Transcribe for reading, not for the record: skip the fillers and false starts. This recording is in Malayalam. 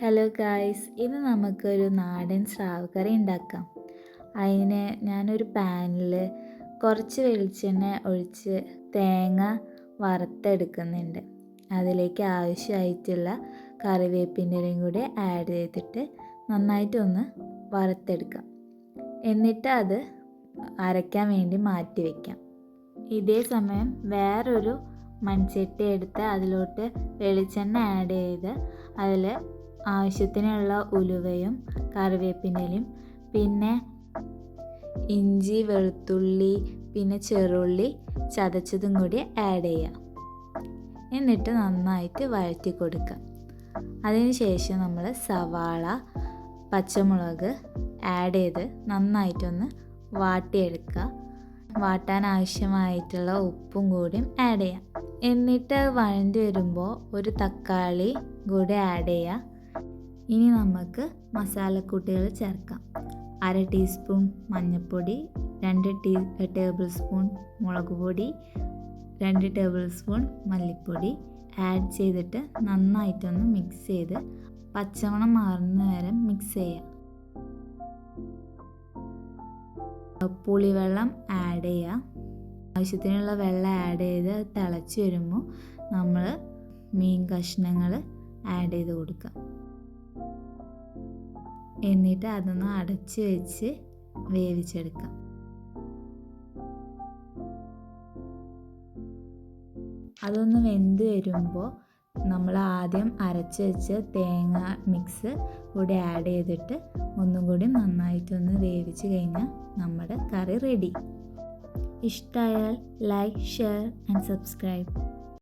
ഹലോ ഗായ്സ്, ഇന്ന് നമുക്കൊരു നാടൻ സ്രാവ് കറി ഉണ്ടാക്കാം. അതിന് ഞാനൊരു പാനിൽ കുറച്ച് വെളിച്ചെണ്ണ ഒഴിച്ച് തേങ്ങ വറുത്തെടുക്കുന്നുണ്ട്. അതിലേക്ക് ആവശ്യമായിട്ടുള്ള കറിവേപ്പിൻ്റെ ഇലയും കൂടി ആഡ് ചെയ്തിട്ട് നന്നായിട്ടൊന്ന് വറുത്തെടുക്കാം. എന്നിട്ട് അത് അരയ്ക്കാൻ വേണ്ടി മാറ്റി വയ്ക്കാം. ഇതേ സമയം വേറൊരു മൺചട്ടി എടുത്ത് അതിലോട്ട് വെളിച്ചെണ്ണ ആഡ് ചെയ്ത് അതിൽ ആവശ്യത്തിനുള്ള ഉലുവയും കറിവേപ്പിൻ്റെ ഇലയും പിന്നെ ഇഞ്ചി, വെളുത്തുള്ളി, പിന്നെ ചെറുള്ളി ചതച്ചതും കൂടി ആഡ് ചെയ്യാം. എന്നിട്ട് നന്നായിട്ട് വഴറ്റി കൊടുക്കാം. അതിനുശേഷം നമ്മൾ സവാള, പച്ചമുളക് ആഡ് ചെയ്ത് നന്നായിട്ടൊന്ന് വാട്ടിയെടുക്കുക. വാട്ടാൻ ആവശ്യമായിട്ടുള്ള ഉപ്പും കൂടിയും ആഡ് ചെയ്യാം. എന്നിട്ട് വഴണ്ടി വരുമ്പോൾ ഒരു തക്കാളി കൂടി ആഡ് ചെയ്യുക. ഇനി നമുക്ക് മസാലക്കൂട്ടുകൾ ചേർക്കാം. 1/2 ടീസ്പൂൺ മഞ്ഞൾപ്പൊടി, 2 ടേബിൾ സ്പൂൺ മുളക് പൊടി, 2 ടേബിൾ സ്പൂൺ മല്ലിപ്പൊടി ആഡ് ചെയ്തിട്ട് നന്നായിട്ടൊന്ന് മിക്സ് ചെയ്ത് പച്ചമണം മാറുന്ന വരെ മിക്സ് ചെയ്യാം. പുളിവെള്ളം ആഡ് ചെയ്യുക. ആവശ്യത്തിനുള്ള വെള്ളം ആഡ് ചെയ്ത് തിളച്ച് വരുമ്പോൾ നമ്മൾ മീൻ കഷ്ണങ്ങൾ ആഡ് ചെയ്ത് കൊടുക്കുക. എന്നിട്ട് അതൊന്ന് അടച്ച് വെച്ച് വേവിച്ചെടുക്കാം. അതൊന്ന് വെന്ത് വരുമ്പോൾ നമ്മൾ ആദ്യം അരച്ച് വെച്ച് തേങ്ങ മിക്സ് കൂടി ആഡ് ചെയ്തിട്ട് ഒന്നും കൂടി നന്നായിട്ടൊന്ന് വേവിച്ച് കഴിഞ്ഞാൽ നമ്മുടെ കറി റെഡി. ഇഷ്ടമായാൽ ലൈക്ക്, ഷെയർ ആൻഡ് സബ്സ്ക്രൈബ്.